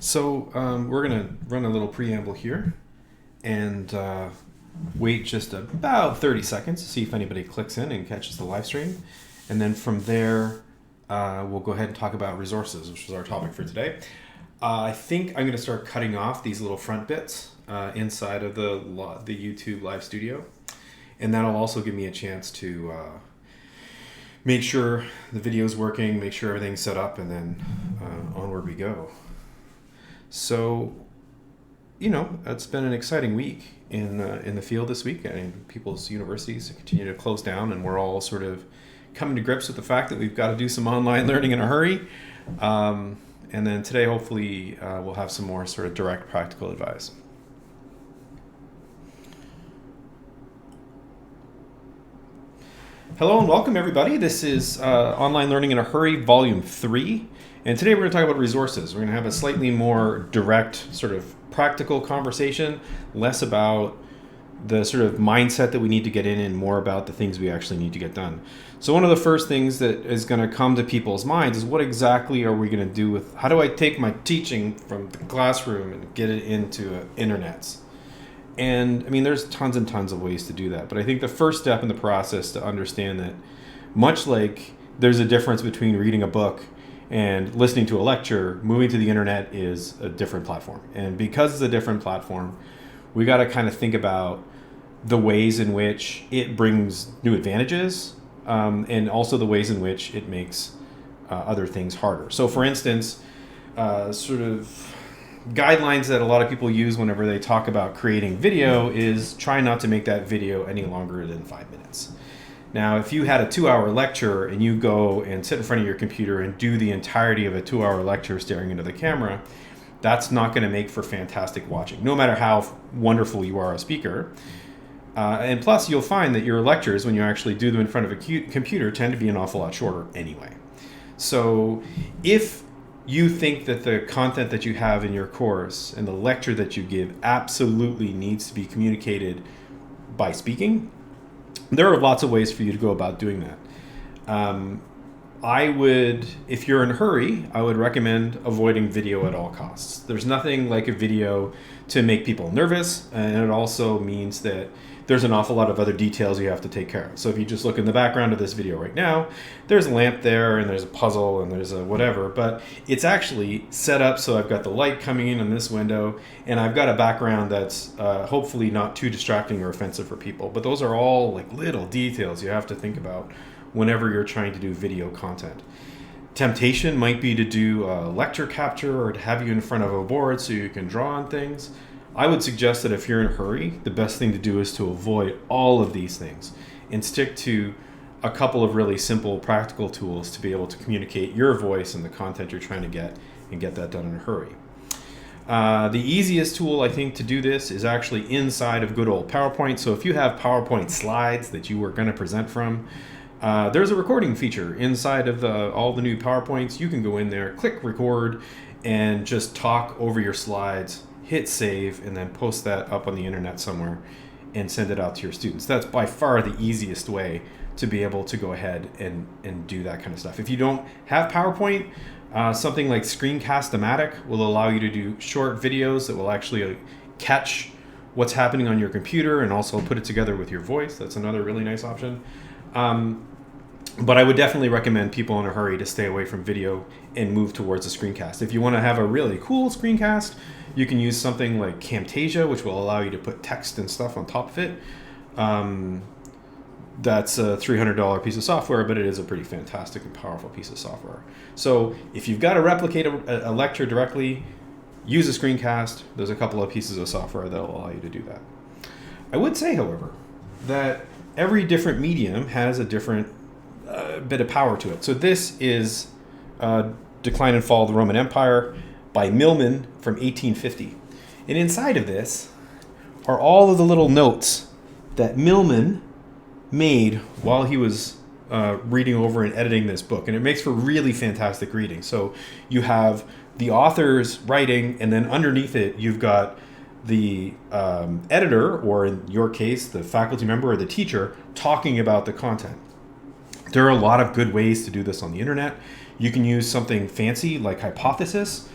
We're going to run a little preamble here and wait just about 30 seconds to see if anybody clicks in and catches the live stream. And then from there, we'll go ahead and talk about resources, which is our topic for today. I think I'm going to start cutting off these little front bits inside of the YouTube live studio. And that'll also give me a chance to make sure the video is working, make sure everything's set up, and then onward we go. So, it's been an exciting week in the field this week. I mean, people's universities continue to close down, and we're all sort of coming to grips with the fact that we've got to do some online learning in a hurry. And then today, hopefully, we'll have some more sort of direct practical advice. Hello and welcome, everybody. This is Online Learning in a Hurry, Volume 3. And today we're going to talk about resources. We're going to have a slightly more direct, sort of practical conversation, less about the sort of mindset that we need to get in and more about the things we actually need to get done. So one of the first things that is going to come to people's minds is what exactly are we going to do with, how do I take my teaching from the classroom and get it into internets? And I mean, there's tons and tons of ways to do that. But I think the first step in the process to understand that much like there's a difference between reading a book and listening to a lecture, moving to the internet is a different platform. And because it's a different platform, we got to kind of think about the ways in which it brings new advantages and also the ways in which it makes other things harder. So for instance, sort of guidelines that a lot of people use whenever they talk about creating video is try not to make that video any longer than 5 minutes. Now, if you had a 2-hour lecture and you go and sit in front of your computer and do the entirety of a 2-hour lecture staring into the camera, that's not going to make for fantastic watching, no matter how wonderful you are a speaker. And plus, you'll find that your lectures, when you actually do them in front of a computer, tend to be an awful lot shorter anyway. So if you think that the content that you have in your course and the lecture that you give absolutely needs to be communicated by speaking, there are lots of ways for you to go about doing that. I would, if you're in a hurry, I would recommend avoiding video at all costs. There's nothing like a video to make people nervous, and it also means that there's an awful lot of other details you have to take care of. So if you just look in the background of this video right now, there's a lamp there, and there's a puzzle, and there's a whatever, but it's actually set up so I've got the light coming in this window, and I've got a background that's hopefully not too distracting or offensive for people. But those are all like little details you have to think about whenever you're trying to do video content. Temptation might be to do a lecture capture or to have you in front of a board so you can draw on things. I would suggest that if you're in a hurry, the best thing to do is to avoid all of these things and stick to a couple of really simple practical tools to be able to communicate your voice and the content you're trying to get and get that done in a hurry. The easiest tool, I think, to do this is actually inside of good old PowerPoint. So if you have PowerPoint slides that you were going to present from, there's a recording feature inside of all the new PowerPoints. You can go in there, click record, and just talk over your slides, hit save, and then post that up on the internet somewhere and send it out to your students. That's by far the easiest way to be able to go ahead and do that kind of stuff. If you don't have PowerPoint, something like Screencast-O-Matic will allow you to do short videos that will actually catch what's happening on your computer and also put it together with your voice. That's another really nice option. But I would definitely recommend people in a hurry to stay away from video and move towards a screencast. If you want to have a really cool screencast, you can use something like Camtasia, which will allow you to put text and stuff on top of it. That's a $300 piece of software, but it is a pretty fantastic and powerful piece of software. So if you've got to replicate a lecture directly, use a screencast. There's a couple of pieces of software that will allow you to do that. I would say, however, that every different medium has a different bit of power to it. So this is Decline and Fall of the Roman Empire by Milman from 1850. And inside of this are all of the little notes that Milman made while he was reading over and editing this book. And it makes for really fantastic reading. So you have the author's writing, and then underneath it, you've got the editor, or in your case, the faculty member or the teacher, talking about the content. There are a lot of good ways to do this on the internet. You can use something fancy like Hypothesis.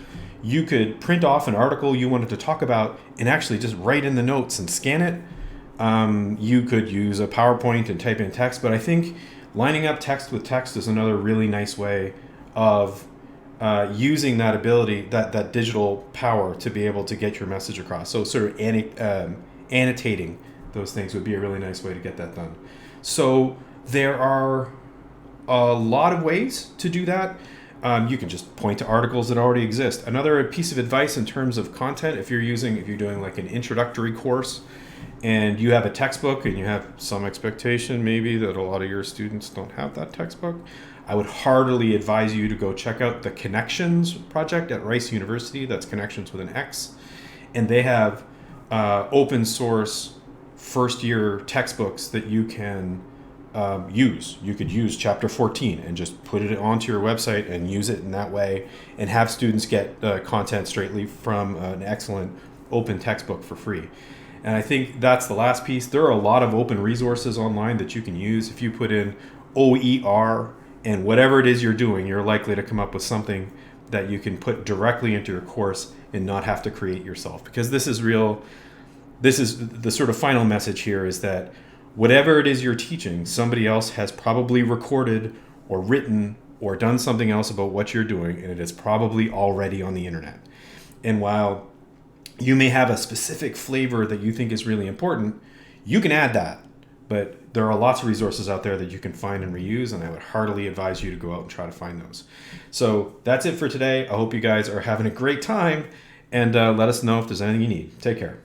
you could print off an article you wanted to talk about and actually just write in the notes and scan it. You could use a PowerPoint and type in text, but I think lining up text with text is another really nice way of using that ability, that digital power to be able to get your message across. So sort of annotating those things would be a really nice way to get that done. So there are a lot of ways to do that. You can just point to articles that already exist. Another piece of advice in terms of content, if you're doing like an introductory course and you have a textbook and you have some expectation maybe that a lot of your students don't have that textbook, I would heartily advise you to go check out the Connections project at Rice University. That's Connections with an X. And they have open source first year textbooks that you can use. You could use chapter 14 and just put it onto your website and use it in that way and have students get content straightly from an excellent open textbook for free. And I think that's the last piece. There are a lot of open resources online that you can use. If you put in OER and whatever it is you're doing, you're likely to come up with something that you can put directly into your course and not have to create yourself. Because this is the sort of final message here, is that whatever it is you're teaching, somebody else has probably recorded or written or done something else about what you're doing, and it is probably already on the internet. And while you may have a specific flavor that you think is really important, you can add that. But there are lots of resources out there that you can find and reuse, and I would heartily advise you to go out and try to find those. So that's it for today. I hope you guys are having a great time, and let us know if there's anything you need. Take care.